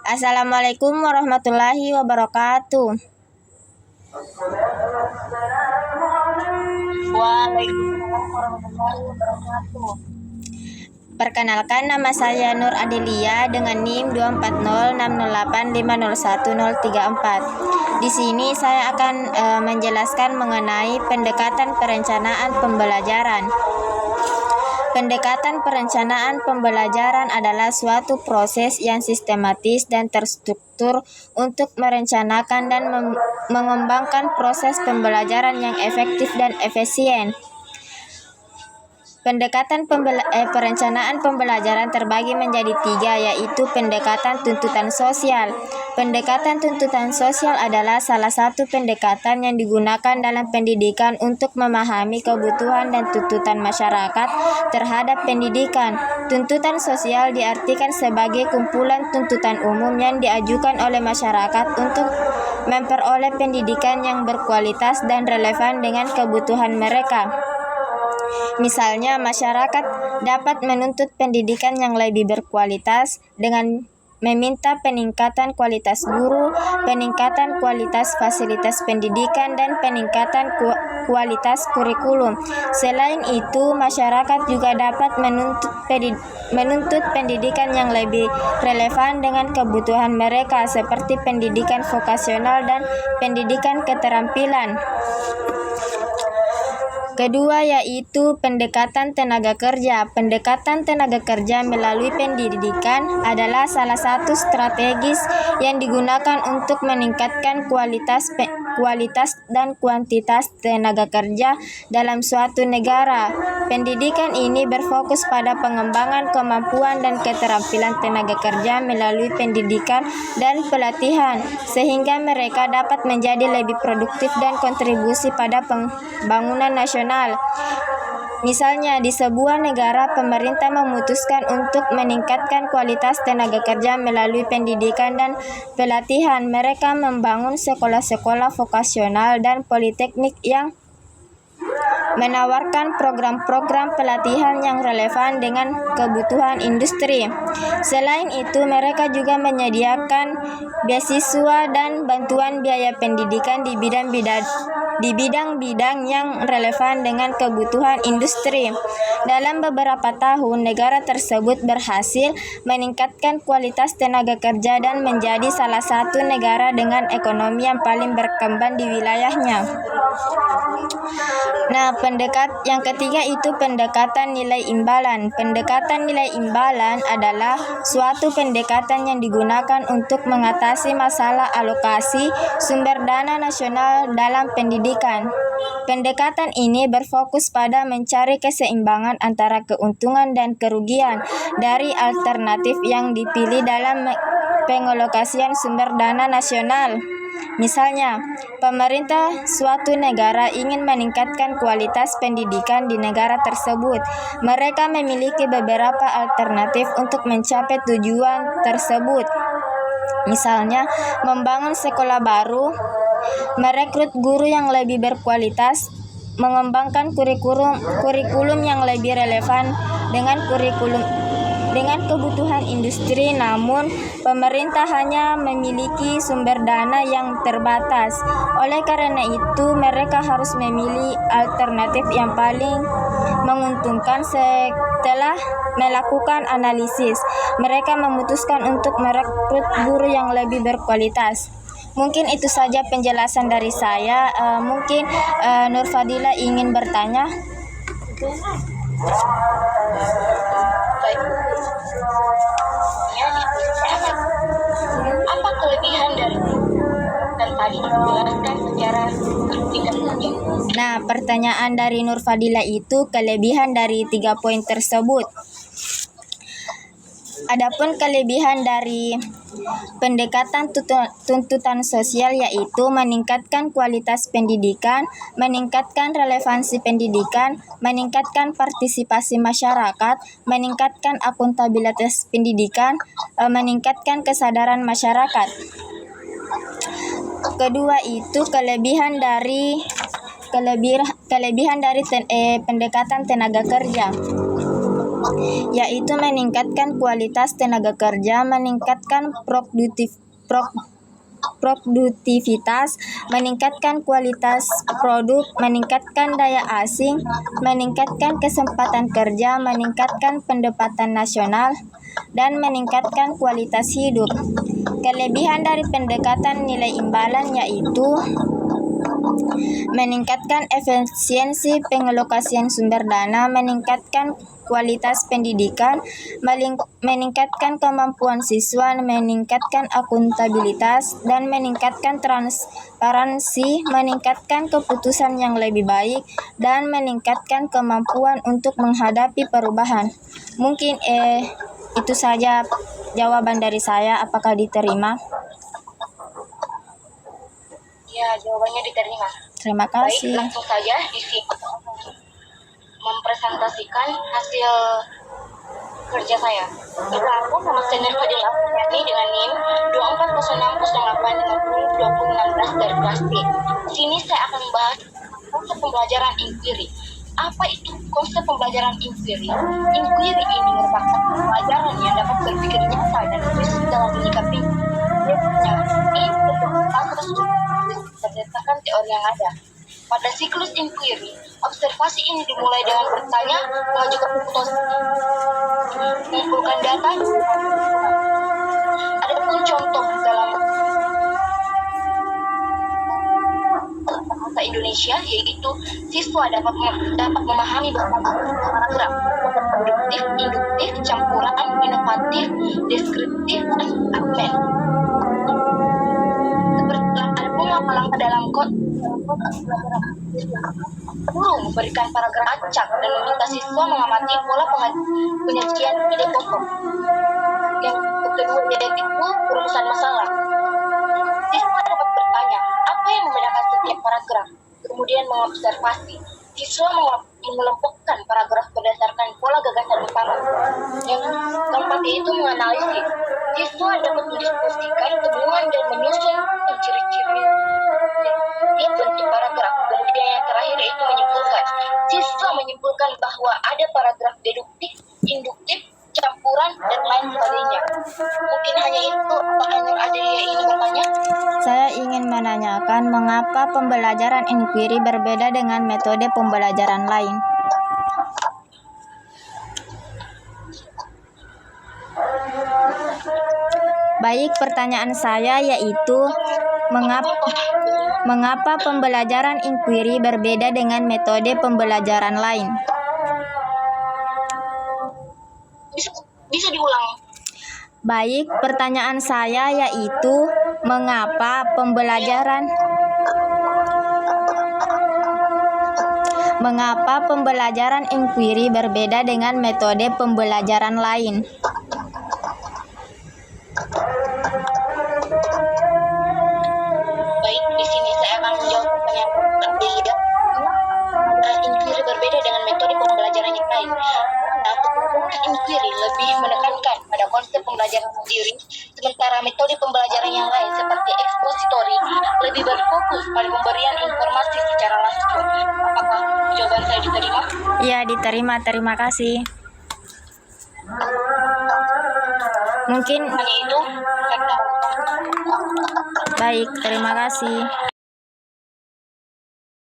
Assalamualaikum warahmatullahi wabarakatuh. Waalaikumsalam warahmatullahi wabarakatuh. Perkenalkan, nama saya Nur Adelia dengan NIM 24080850134. Di sini saya akan menjelaskan mengenai pendekatan perencanaan pembelajaran. Pendekatan perencanaan pembelajaran adalah suatu proses yang sistematis dan terstruktur untuk merencanakan dan mengembangkan proses pembelajaran yang efektif dan efisien. Pendekatan perencanaan pembelajaran terbagi menjadi 3, yaitu pendekatan tuntutan sosial. Pendekatan tuntutan sosial adalah salah satu pendekatan yang digunakan dalam pendidikan untuk memahami kebutuhan dan tuntutan masyarakat terhadap pendidikan. Tuntutan sosial diartikan sebagai kumpulan tuntutan umum yang diajukan oleh masyarakat untuk memperoleh pendidikan yang berkualitas dan relevan dengan kebutuhan mereka. Misalnya, masyarakat dapat menuntut pendidikan yang lebih berkualitas dengan meminta peningkatan kualitas guru, peningkatan kualitas fasilitas pendidikan, dan peningkatan kualitas kurikulum. Selain itu, masyarakat juga dapat menuntut pendidikan yang lebih relevan dengan kebutuhan mereka, seperti pendidikan vokasional dan pendidikan keterampilan. Kedua, yaitu pendekatan tenaga kerja. Pendekatan tenaga kerja melalui pendidikan adalah salah satu strategis yang digunakan untuk meningkatkan kualitas dan kuantitas tenaga kerja dalam suatu negara. Pendidikan ini berfokus pada pengembangan kemampuan dan keterampilan tenaga kerja melalui pendidikan dan pelatihan, sehingga mereka dapat menjadi lebih produktif dan kontribusi pada pembangunan nasional. Misalnya, di sebuah negara, pemerintah memutuskan untuk meningkatkan kualitas tenaga kerja melalui pendidikan dan pelatihan. Mereka membangun sekolah-sekolah vokasional dan politeknik yang menawarkan program-program pelatihan yang relevan dengan kebutuhan industri. Selain itu, mereka juga menyediakan beasiswa dan bantuan biaya pendidikan di bidang-bidang yang relevan dengan kebutuhan industri. Dalam beberapa tahun, negara tersebut berhasil meningkatkan kualitas tenaga kerja dan menjadi salah satu negara dengan ekonomi yang paling berkembang di wilayahnya. Nah, yang ketiga itu pendekatan nilai imbalan. Pendekatan nilai imbalan adalah suatu pendekatan yang digunakan untuk mengatasi masalah alokasi sumber dana nasional dalam pendidikan. Pendekatan ini berfokus pada mencari keseimbangan antara keuntungan dan kerugian dari alternatif yang dipilih dalam pengalokasian sumber dana nasional. Misalnya, pemerintah suatu negara ingin meningkatkan kualitas pendidikan di negara tersebut. Mereka memiliki beberapa alternatif untuk mencapai tujuan tersebut. Misalnya, membangun sekolah baru, merekrut guru yang lebih berkualitas, mengembangkan kurikulum yang lebih relevan dengan kebutuhan industri. Namun, pemerintah hanya memiliki sumber dana yang terbatas. Oleh karena itu, mereka harus memilih alternatif yang paling menguntungkan. Setelah melakukan analisis, mereka memutuskan untuk merekrut guru yang lebih berkualitas. Mungkin itu saja penjelasan dari saya. Mungkin Nur Fadila ingin bertanya. Apa kelebihan dari dan tadi dijelaskan secara singkat saja? Nah, pertanyaan dari Nur Fadila itu kelebihan dari 3 poin tersebut. Adapun kelebihan dari pendekatan tuntutan sosial yaitu meningkatkan kualitas pendidikan, meningkatkan relevansi pendidikan, meningkatkan partisipasi masyarakat, meningkatkan akuntabilitas pendidikan, meningkatkan kesadaran masyarakat. Kedua itu kelebihan dari pendekatan tenaga kerja. yaitu meningkatkan kualitas tenaga kerja, meningkatkan produktivitas, meningkatkan kualitas produk, meningkatkan daya asing, meningkatkan kesempatan kerja, meningkatkan pendapatan nasional, dan meningkatkan kualitas hidup. Kelebihan dari pendekatan nilai imbalan yaitu meningkatkan efisiensi pengalokasian sumber dana, meningkatkan kualitas pendidikan, meningkatkan kemampuan siswa, meningkatkan akuntabilitas, dan meningkatkan transparansi, meningkatkan keputusan yang lebih baik, dan meningkatkan kemampuan untuk menghadapi perubahan. Mungkin itu saja jawaban dari saya. Apakah diterima? Ya, jawabannya diterima. Terima Baik, kasih. langsung saja di sini mempresentasikan hasil kerja saya. Aku nama senior Fadil Afriyani dengan NIM 240608502016 dari kelas B. Di sini saya akan membahas konsep pembelajaran inquiry. Apa itu konsep pembelajaran inquiry? Inquiry ini merupakan pembelajaran yang dapat berpikir nyata dan kritis dalam menyikapi berdasarkan teori yang ada. Pada siklus inquiry, observasi ini dimulai dengan bertanya, mengajukan hipotesis, mengumpulkan data. Adapun contoh dalam bahasa Indonesia yaitu siswa dapat memahami paragraf deduktif, induktif, campuran, inovatif, deskriptif, dan argumen. Langkah dalam guru memberikan paragraf acak dan meminta siswa mengamati pola penyajian ide pokok. Yang kedua yaitu perumusan masalah. Siswa dapat bertanya apa yang membedakan setiap paragraf, kemudian mengobservasi. Siswa mengelompokkan paragraf berdasarkan pola gagasan utama. Yang keempat yaitu menganalisis. Siswa dapat mendiskusikan temuan dan menyusun ciri-ciri bentuk paragraf. Kemudian yang terakhir itu menyimpulkan. Siswa menyimpulkan bahwa ada paragraf deduktif, induktif, campuran, dan lain sebagainya. Mungkin hanya itu. Apakah ada yang ingin bertanya? Saya ingin menanyakan mengapa pembelajaran inquiry berbeda dengan metode pembelajaran lain. Baik, pertanyaan saya yaitu mengapa pembelajaran inquiry berbeda dengan metode pembelajaran lain? Bisa diulang. Baik, pertanyaan saya yaitu mengapa pembelajaran inquiry berbeda dengan metode pembelajaran lain? Baik, di sini saya akan menjawab pertanyaan Anda. Inquiry berbeda dengan metode pembelajaran yang lain. Inquiry lebih menekankan pada konsep pembelajaran sendiri, sementara metode pembelajaran yang lain seperti expository lebih berfokus pada pemberian informasi secara langsung. Apakah jawaban saya diterima? Iya, diterima. Terima kasih. Mungkin hanya itu. baik, terima kasih.